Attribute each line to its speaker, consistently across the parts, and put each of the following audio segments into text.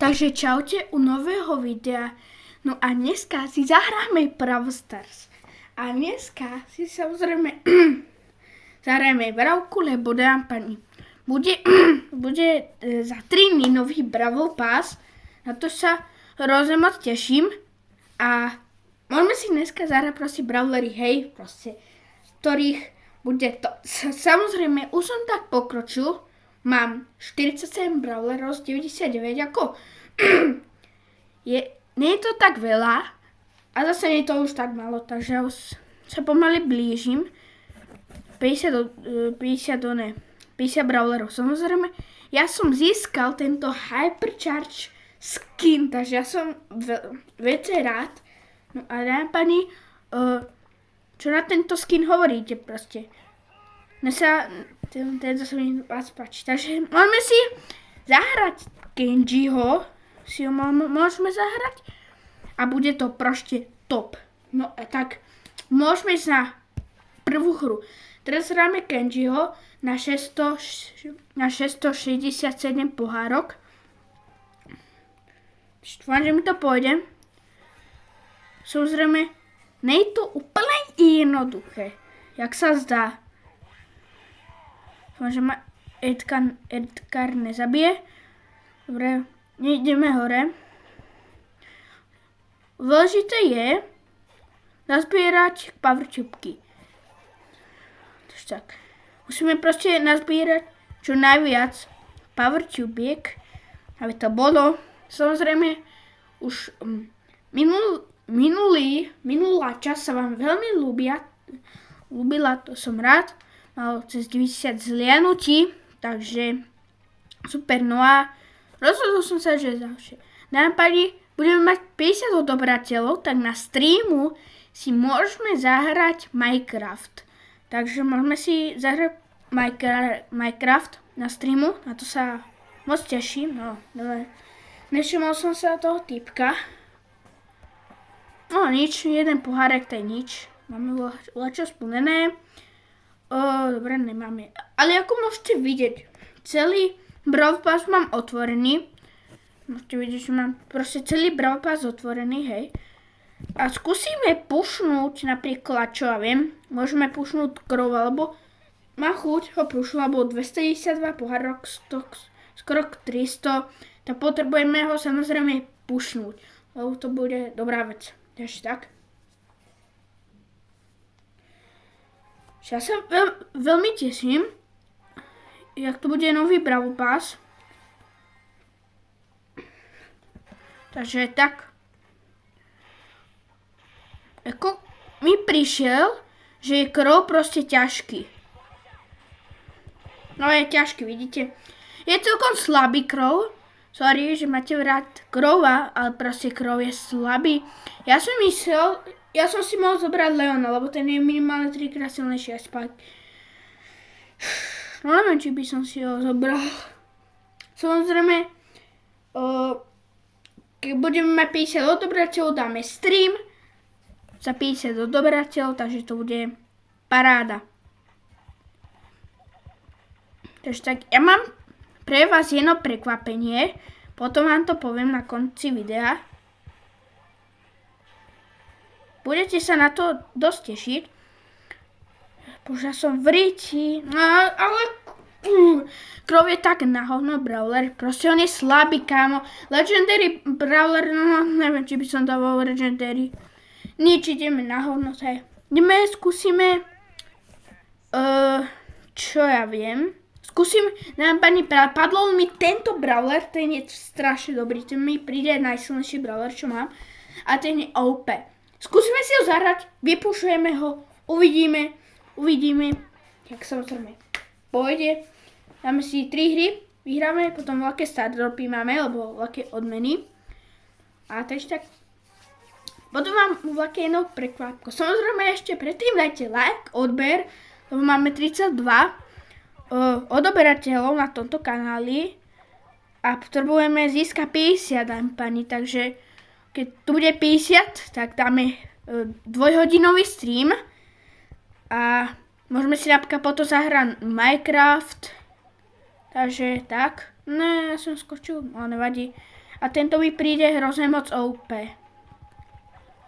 Speaker 1: Takže čaute u nového videa. No a dneska si zahráme Brawl Stars. A dneska si samozrejme zahrajeme bravku, lebo dám pani. Bude za 3 dní nový Brawl Pass. Na to sa hrozne moc teším. A môžeme si dneska zahrať proste brawlery, hej, proste, ktorých bude to. Samozrejme, už som tak pokročil. Mám 47 brawlerov z 99, ako nie je to tak veľa a zase nie je to už tak malo, takže už sa pomaly blížim 50 brawlerov. Samozrejme, ja som získal tento Hypercharge skin, takže ja som veľmi rád. No a dáme pani, čo na tento skin hovoríte proste? Tento sa mi vás páči. Takže môžeme si zahrať Genjiho. Si ho môžeme zahrať. A bude to proste top. No tak môžeme ísť na prvú hru. Teraz hráme Genjiho na 667 pohárok. Dúfam, že mi to pôjde. Samozrejme, nie je to úplne jednoduché, jak sa zdá. Že ma Edgar nezabije. Dobre, nejdeme hore. Dôležité je nazbierať powertubky. Tak. Musíme proste nazbierať čo najviac powertubiek, aby to bolo. Samozrejme, už minulá časť sa vám veľmi ľúbila, to som rád. Mal cez 90 zlianutí, takže super. No a rozhodol som sa, že nápadne budeme mať 50 odobrateľov, tak na streamu si môžeme zahrať Minecraft. Takže môžeme si zahrať Minecraft na streamu, na to sa moc teším. No, dobre. Nevšimol som sa toho typka. No nič, jeden pohárek, to je nič. Máme čo splnené. Dobre, nemáme. Ale ako môžete vidieť, celý Brawl Pass mám otvorený. Môžete vidieť, že mám proste celý Brawl Pass otvorený, hej. A skúsime pušnúť napríklad, čo ja viem, môžeme pušnúť Crowa, lebo má chuť ho pušnúť, lebo 292 pohárok, skoro 300, tak potrebujeme ho samozrejme pušnúť, lebo to bude dobrá vec. Takže tak. Ja sa veľmi teším, jak to bude nový Brawl Pass. Takže tak. Ako mi prišiel, že je Crow proste ťažký. No je ťažký, vidíte. Je celkom slabý Crow. Sorry, že máte rád Crowa, ale proste Crow je slabý. Ja som si mohol zobrať Leona, lebo ten je minimálne 3-krát silnejší aj Spike. No neviem, či by som si ho zobral. Samozrejme, keď budeme mať 50 odobrateľov, dáme stream za 50 odobrateľov, takže to bude paráda. Takže tak, ja mám pre vás jedno prekvapenie, potom vám to poviem na konci videa. Budete sa na to dosť tešiť. Bože, som v ríti. Ale Crow je tak na hovno brawler. Proste on je slabý, kámo. Legendary brawler, no neviem, či by som dával legendary. Nič, ideme na hovno. Skúsime, čo ja viem. Padlo mi tento brawler, ten je strašne dobrý. Ten mi príde najsilnejší brawler, čo mám. A ten je OP. Skúsime si ho zahrať, vypušujeme ho, uvidíme, jak samozrejme pôjde. Dáme si 3 hry, vyhráme, potom veľké start dropy máme, alebo veľké odmeny. A takže tak, potom mám veľké jedno prekvapko. Samozrejme ešte predtým dajte like, odber, lebo máme 32 odoberateľov na tomto kanáli a potrebujeme získať 50 pani, takže keď tu bude 50, tak dáme 2-hodinový stream a môžeme si napríklad potom zahrať Minecraft, takže tak. Ne, ja som skočil, ale nevadí. a tento mi príde hrozne moc OP.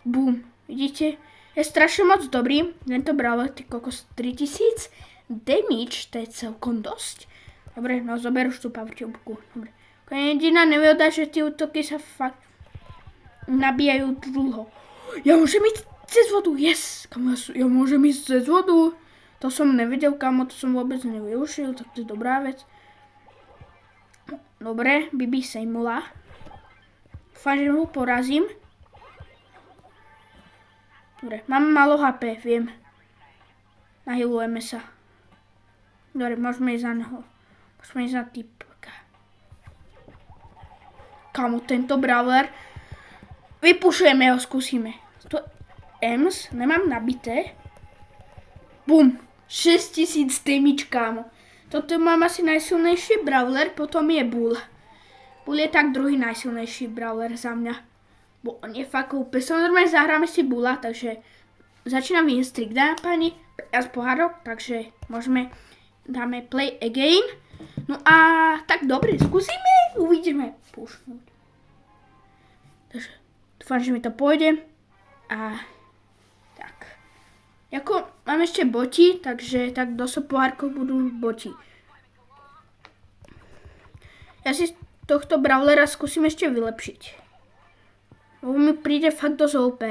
Speaker 1: Bum, vidíte? Je strašne moc dobrý. Tento brawler, ty kokos, 3000 damage, to je celkom dosť. Dobre, no zober už tú powertubku. Dobre. Jediná nevýhoda, že tie útoky sa fakt nabíjajú dlho. Ja môžem ísť cez vodu, yes! Kamo, ja môžem ísť cez vodu. To som nevidel, kamo, to som vôbec nevyužil, tak to je dobrá vec. Dobre, Bibi sejmula. Dúfam, že ho porazím. Dobre, mám malo HP, viem. Nahylujeme sa. Dobre, môžeme ísť za neho. Môžeme ísť na typka. Kamo, tento brawler. Vypušujeme ho, skúsime. To Ems, nemám nabité. Bum, 6000 damage, kámo. Toto mám asi najsilnejší brawler, potom je Bull. Bull je tak druhý najsilnejší brawler za mňa. Bo on je fakt úplne. Samozrejme zahráme si Bulla, takže začínam win streak, dáme pani. Ja z pohárok, takže môžeme, dáme play again. No a tak dobre, skúsime, uvidíme. Pušnúť. Takže dúfam, že mi to pôjde. A tak. Jako mám ešte boti, takže tak do pohárkov budú boti. Ja si tohto brawlera skúsim ešte vylepšiť. Lebo mi príde fakt dosť OP.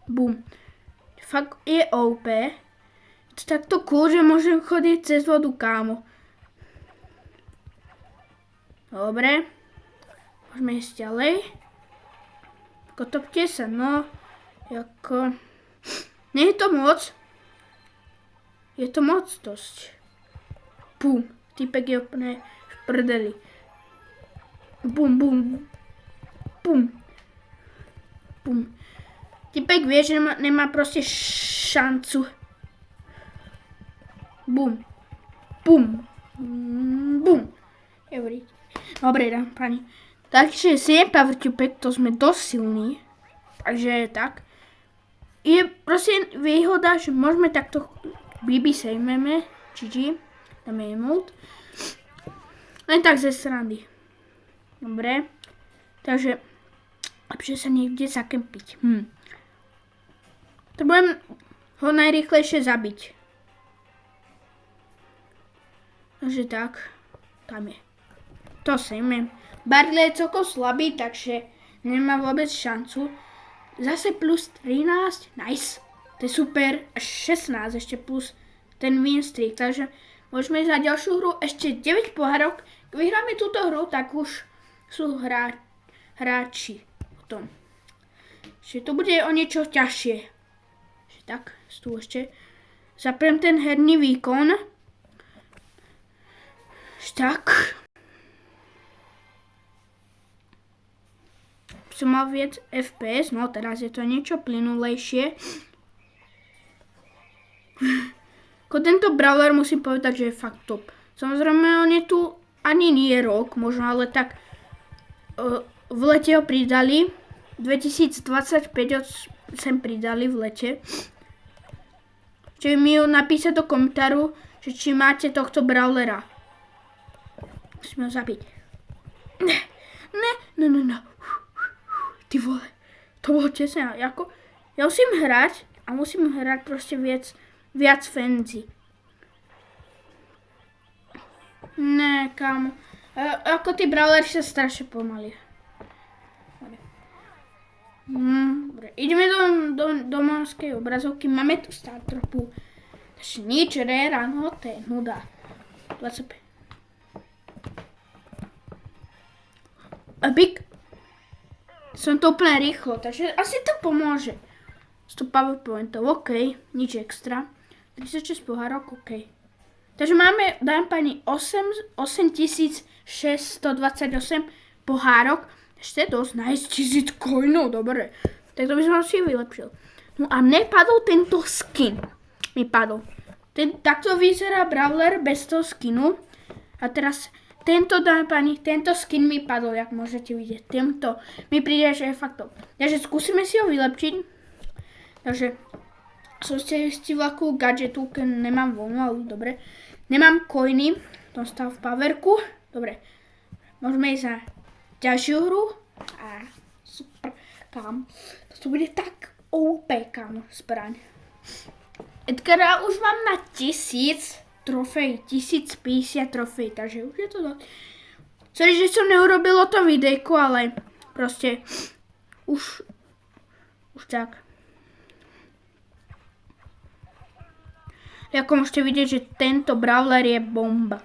Speaker 1: Bum. Fakt je OP. Je to takto cool, že môžem chodiť cez vodu, kámo. Dobre. Môžeme ísť ďalej. Kotopte sa, no. Jako... Nie je to moc. Je to moc dosť. Bum. Typek je úplne v prdeli. Bum, bum. Bum. Bum. Typek vie, že nemá proste šancu. Bum. Bum. Bum. Dobre, dám pani. Takže 7 powertubek, to sme dosť silní. Takže tak. Je proste výhoda, že môžeme takto Bibi sejmeme. GG. Dáme emote. Len tak ze srandy. Dobre. Takže lepšie sa niekde zakempiť. Potrebujem ho najrýchlejšie zabiť. Takže tak. Tam je. To sejmem. Barley je celkom slabý, takže nemá vôbec šancu. Zase plus 13, nice. To je super. Až 16 ešte plus ten win streak. Takže môžeme ísť na ďalšiu hru. Ešte 9 pohárok. Keď vyhráme túto hru, tak už sú hráči potom. Čiže to bude o niečo ťažšie. Tak, tu ešte zapriem ten herný výkon. Tak. Som mal viac FPS, no teraz je to niečo plynulejšie. Ako tento brawler musím povedať, že je fakt top. Samozrejme on je tu ani nie rok, možno, ale tak v lete ho pridali. 2025 ho sem pridali v lete. Čiže mi ho napísať do komentáru, že či máte tohto brawlera. Musíme ho zabiť. Ne. Ty vole, to bolo tesne. Ja musím hrať a musím hrať proste viac fancy. Ne, kámo. Ako tí brawleri sa strašne pomaly. Dobre, ideme do morskej obrazovky. Máme tu startropu. Takže nič, rare, no to je nuda. 25. Epic. Som to úplne rýchlo, takže asi to pomôže. 100 powerpointov, ok, nič extra. 36 pohárok, ok. Takže máme, dám pani, 8628 pohárok. Ešte dosť, nice, 1000 coinov, dobre. Tak to by som si vylepšil. No a mne padol tento skin. Mi padol. Takto vyzerá brawler bez toho skinu. A teraz tento, dáme pani, tento skin mi padol, jak môžete vidieť. Tento mi príde, že je fakt top. Takže skúsime si ho vylepšiť. Takže som si vlastnú gadgetu, keď nemám voľno, ale dobre. Nemám coiny, to Potom stav v powerku. Dobre. Môžeme ísť na ďalšiu hru. A super, kámo. To bude tak OP, kámo, zbraň. Edgara už mám na 1000 trofej, 1050 trofej, takže už je to dosť. Sorry, že som neurobilo to videjko, ale proste už tak. Ako môžete vidieť, že tento brawler je bomba.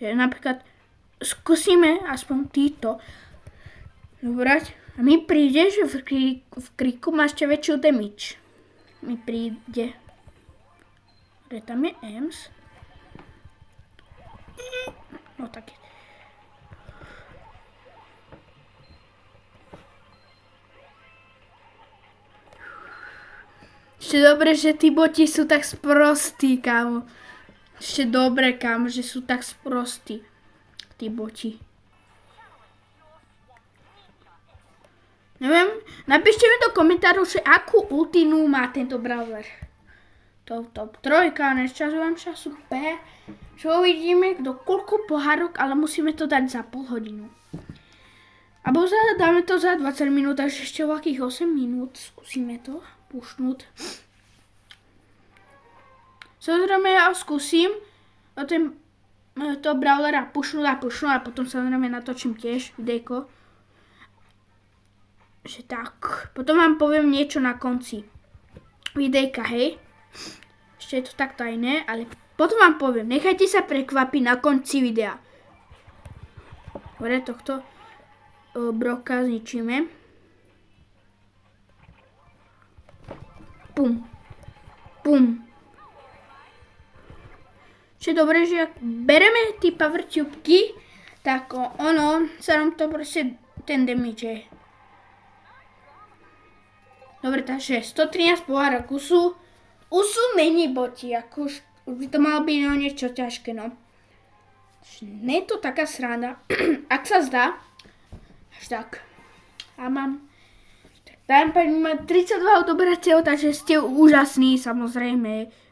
Speaker 1: Že napríklad skúsime aspoň týto zobrať. A mi príde, že v kriku má ešte väčšiu damage. Mi príde. Kde tam je Ems? No tak je. Ešte dobre, že tí boti sú tak sprostí, kámo. Ešte dobre, kámo, že sú tak sprostí. Tí boti. Neviem, napíšte mi do komentárov, že akú ultinu má tento brawler. Top 3, nešťazujem sa, super. Čo uvidíme, do koľko pohárok, ale musíme to dať za pol hodinu. Abo dáme to za 20 minút, až ešte veľkých 8 minút. Skúsime to pušnúť. Samozrejme ja skúsim to brawlera pušnúť a potom samozrejme natočím tiež videjko. Že tak. Potom vám poviem niečo na konci videjka, hej. Ešte je to tak tajné, ale potom vám poviem. Nechajte sa prekvapiť na konci videa. Dobre, tohto broka zničíme. Pum. Pum. Čiže dobre, že ak bereme tí power tubky, tak ono sa nám to proste ten damage. Dobre, takže 113 pohárok usu není boti, ako už by to malo byť no niečo ťažké, no. Nie je to taká sranda, ak sa zdá, až tak. A mám, tak mám 32 odobrateľov, takže ste úžasní, samozrejme.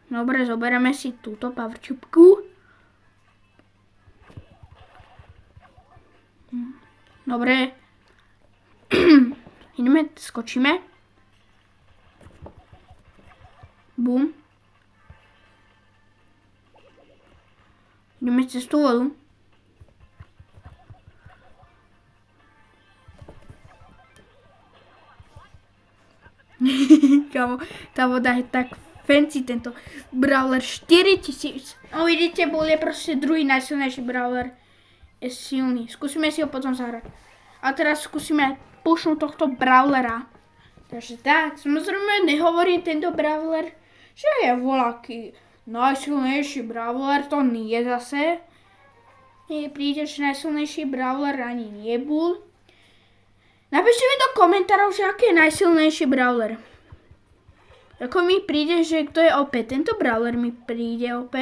Speaker 1: Dobre, zoberieme si túto powertubku. Dobre. Ideme, skočíme. Bum. Ideme cez tú vodu. Kámo, tá voda je tak fancy, tento brawler 4000. No vidíte, bol je proste druhý najsilnejší brawler. Je silný. Skúsime si ho potom zahrať. A teraz skúsime pušnúť tohto brawlera. Takže tak, samozrejme nehovorím tento brawler, že je voľaký najsilnejší brawler, to nie zase. Nie príde, že najsilnejší brawler ani nebol. Napíšte mi do komentárov, že aký je najsilnejší brawler. Ako mi príde, že kto je OP, tento brawler mi príde OP,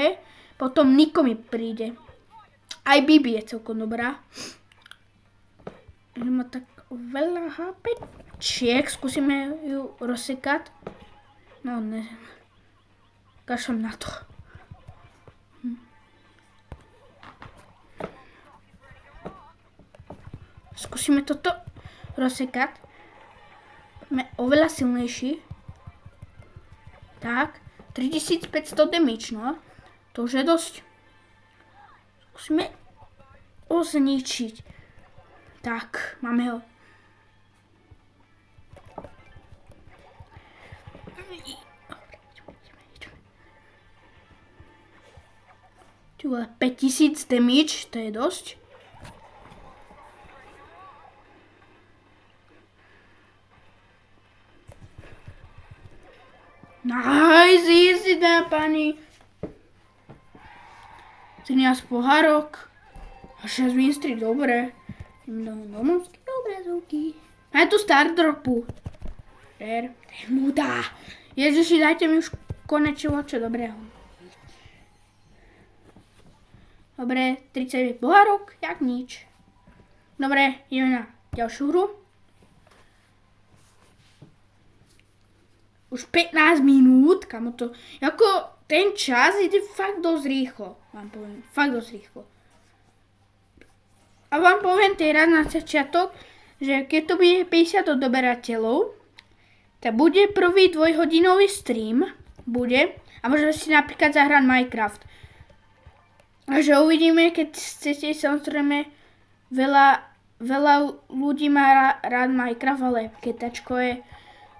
Speaker 1: potom Niko mi príde. Aj Bibi je celkom dobrá. Má tak veľa HPčiek, skúsime ju rozsekať. No ne, kašlem na to. Skúsime toto rozsekať. Sme oveľa silnejší. Tak, 3500 damage, no. To už je dosť. Skúsime ho zničiť. Tak, máme ho. Tu 5000 damage, to je dosť. Nice, easy, pani. 13 pohárok a 6 winstry, dobre. Domovské obrazovky. A je tu star dropu. To je nuda. Ježiši, dajte mi už konečne čo dobrého. Dobre, 39 pohárok, jak nič. Dobre, ideme na ďalšiu hru. už 15 minút, kamo to, ako ten čas ide fakt dosť rýchlo, vám poviem, fakt dosť rýchlo. A vám poviem teraz na začiatok, že keď to bude 50 odoberateľov, tak bude prvý dvojhodinový stream, bude, a môžeme si napríklad zahrať Minecraft. A že uvidíme, keď chcete, samozrejme, veľa ľudí má rád Minecraft, ale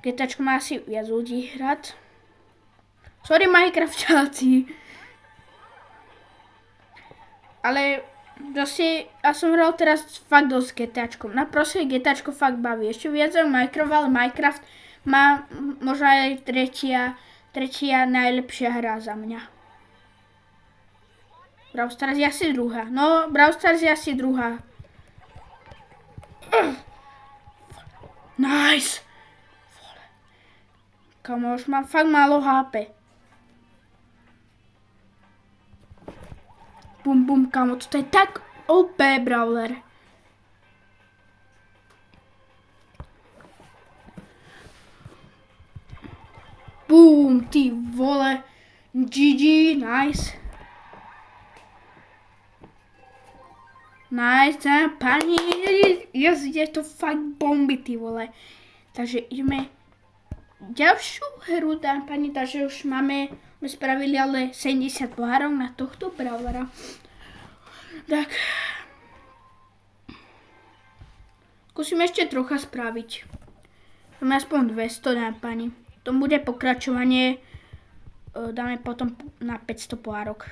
Speaker 1: getačko má asi viac ľudí hrať. Sorry Minecraftáci. Ale proste, ja som hral teraz fakt dosť getačkom. Na proste getačko fakt baví. Ešte viac ako Minecraft, ale Minecraft má možno aj tretia najlepšia hra za mňa. Brawl Stars je asi druhá. No, Brawl Stars je asi druhá. Nice! Kamo, už mám fakt málo HP. Bum, bum, kamo, toto je tak OP brawler. Bum, ty vole. GG, nice. Nice, pani, je to fakt bomby, ty vole. Takže ideme ďalšiu hru, pani, takže už sme spravili ale 70 pohárov na tohto brawlera. Tak. Skúsim ešte trocha spraviť. Máme aspoň 200, pani. To bude pokračovanie, dáme potom na 500 pohárok.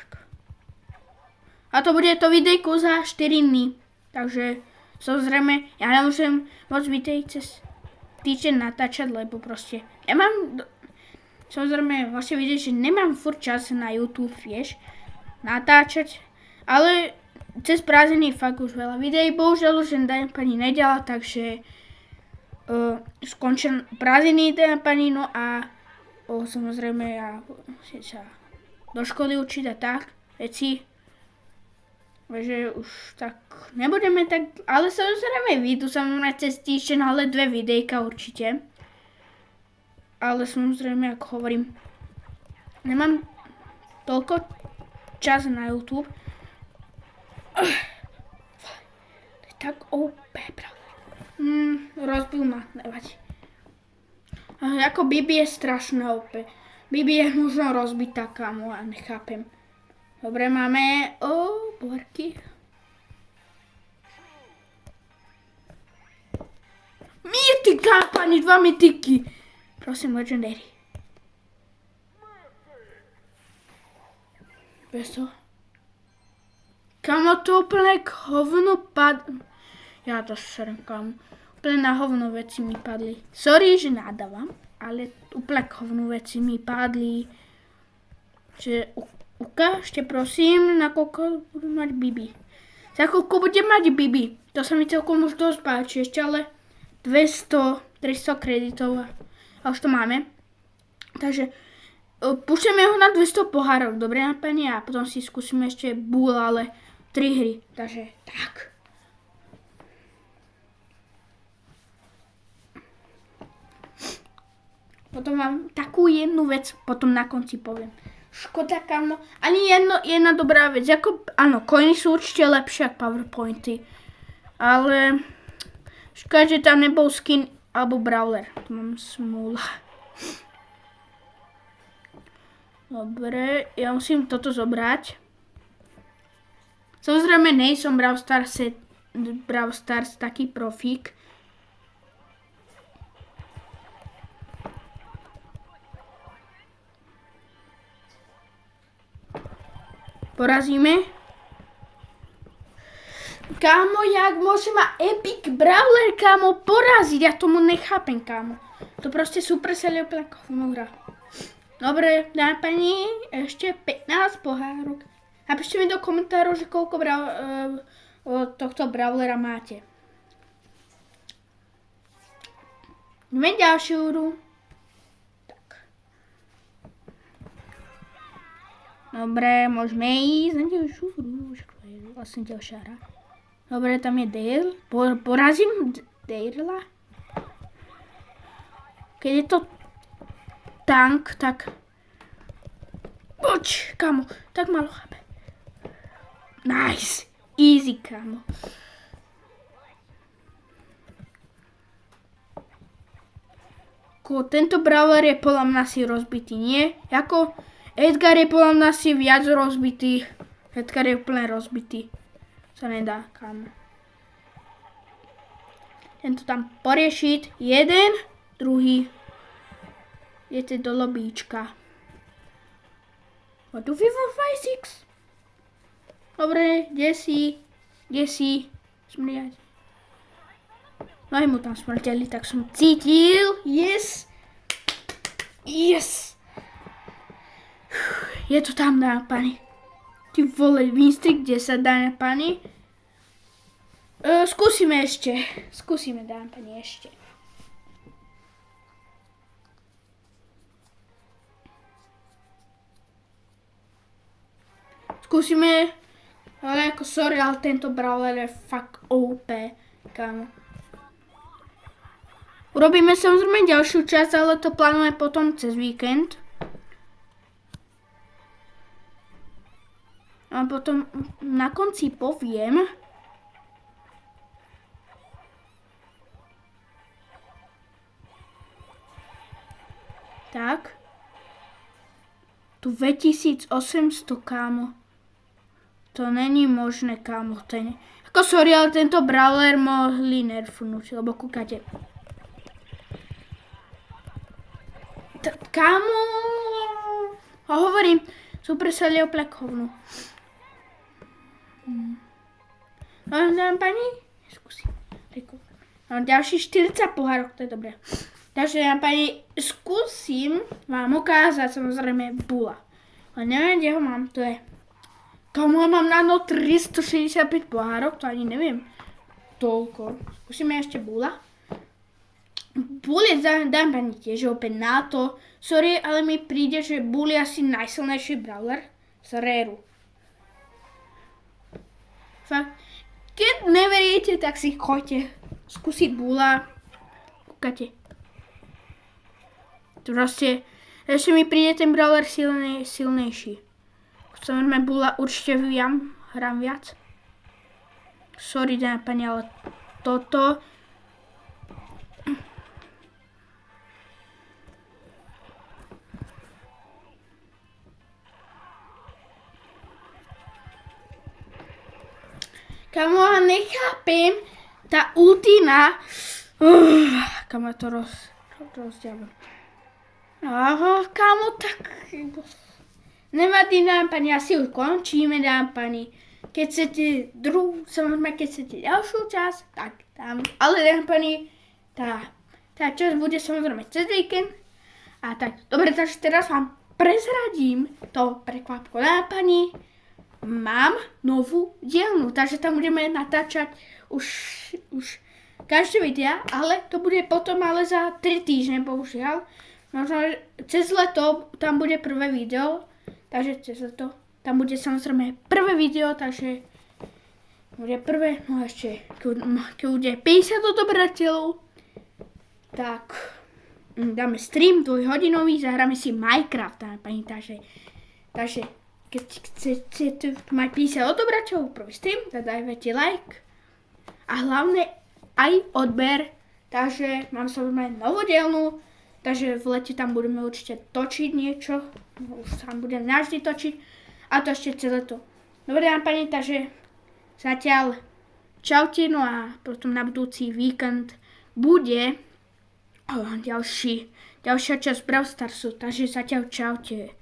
Speaker 1: A to bude to videjko za 4 dní. Takže, samozrejme, ja nemôžem moc videj cez týždeň natáčať, lebo proste nemám, samozrejme, vlastne vidieť, že nemám furt čas na YouTube, vieš, natáčať, ale cez prázdniny fakt už veľa videí, bohužiaľ už pani nedela, takže skončím prázdniny pani, no a samozrejme ja sa do školy učiť a tak, veci. Takže už tak nebudeme tak, ale samozrejme vyjdu samozrejme cez týždeň, ale 2 videjka určite. Ale samozrejme, ako hovorím, nemám toľko čas na YouTube. To je tak OP, pravda. Rozbil ma, nevadí. Ako Bibi je strašné OP. Bibi je možno rozbitá, kamo, a nechápem. Dobre, máme borky. Mytika, pani, 2 mytiky. Prosím, legendary. Bez toho. Kamo, to úplne k hovnu Ja to serem, kamo. Úplne na hovno veci mi padli. Sorry, že nadávam, ale úplne k hovnu veci mi padli. Že ukážte, prosím, na koľko budú mať Bibi. Za koľko bude mať Bibi. To sa mi celkom už dosť páči. Ešte ale 200, 300 kreditov a už to máme. Takže púšťame ho na 200 pohárov. Dobre, pani, a potom si skúsime ešte Bull, ale 3 hry. Takže tak. Potom vám takú jednu vec potom na konci poviem. Škoda, kamo. Ani jedna dobrá vec. Áno, coiny sú určite lepšie ako powerpointy. Ale škoda, že tam nebol skin alebo brawler. Tu mám smúla. Dobre, ja musím toto zobrať. Samozrejme, nejsom Brawl Stars taký profík. Porazíme. Kámo, jak môže ma Epic Brawler, kámo, poraziť? Ja tomu nechápem, kámo. To proste Supercell je úplne kovnú hra. Dobre, dáme pani, ešte 15 pohárok. Napíšte mi do komentárov, že koľko tohto Brawlera máte. Ideme ďalšiu hru. Dobre, môžeme ísť na ďalšiu hru. To je vlastne ďalšia hra. Dobre, tam je Dale. Porazím Dalea. Keď je to tank, tak... Poď, kamo, tak malo chápe. Nice, easy, kamo. Tento brawler je podľa mňa si rozbitý, nie? Jako Edgar je podľa mňa si viac rozbitý. Edgar je úplne rozbitý. Sa nedá, kamo. Tento tam poriešiť. Jeden, druhý. Idete do lobíčka. What do we for 5, 6? Dobre, kde si? Kde si? Smrdiať. Nohy mu tam smrteli, tak som cítil. Yes. Yes. Je to tam, dámy pani. Ty vole, Winstrik 10, dámy pani. Skúsime ešte. Skúsime, dámy pani, ešte. Skúsime. Ale ako sorry, ale tento brawler je fakt OP. Kámo. Urobíme samozrejme ďalšiu časť, ale to plánujeme potom cez víkend. A potom na konci poviem. Tak. Tu 2800, kámo. To není možné, kámo. Ako sorry, ale tento brawler mohli nerfnúť, lebo kúkate. Kámo, a hovorím, super sa leoplekovnú. No, dám pani, skúsim. No, ďalší 40 pohárok, to je dobré. Takže dám pani, skúsim vám ukázať samozrejme bula. Ale neviem, kde ho mám, to je. Kámo, mám na no 365 pohárok, to ani neviem. Toľko. Skúsime ešte bula. Bull je, dám pani tiež opäť na to. Sorry, ale mi príde, že Bull je asi najsilnejší brawler z Raru. Fakt. Keď neveríte, tak si choďte skúsiť Bulla. Kúkate. Proste, ešte mi príde ten brawler silnejší. Samozrejme Bulla určite hrám viac. Sorry, dám pani, ale toto... Kamo, nechápem, tá ultina, kamo to rozdiabam. Kamo, tak, nevadí, dám pani, asi už končíme, dám pani. Keď chcete samozrejme, keď chcete ďalšiu časť, tak tam, ale dám pani, tá časť bude samozrejme cez víkend. A tak, dobre, takže teraz vám prezradím to prekvapko, dám pani. Mám novú dielnu, takže tam budeme natáčať už každé videa, ale to bude potom ale za 3 týždne, bohužiaľ. Možno cez leto tam bude prvé video, takže cez leto tam bude samozrejme prvé video, takže bude prvé, no ešte, keď bude 50 odobrateľov, tak dáme stream 2-hodinový, zahráme si Minecraft, takže keď chcete mať 50 odobračov, prvý stream, dajte like a hlavne aj odber, takže mám samozrejme novodielnu, takže v lete tam budeme určite točiť niečo, už tam budem navždy točiť a to ešte celé to. Dobre, dám pani, takže zatiaľ čaute, no a potom na budúci víkend bude ďalšia časť Brawl Starsu, takže zatiaľ čaute.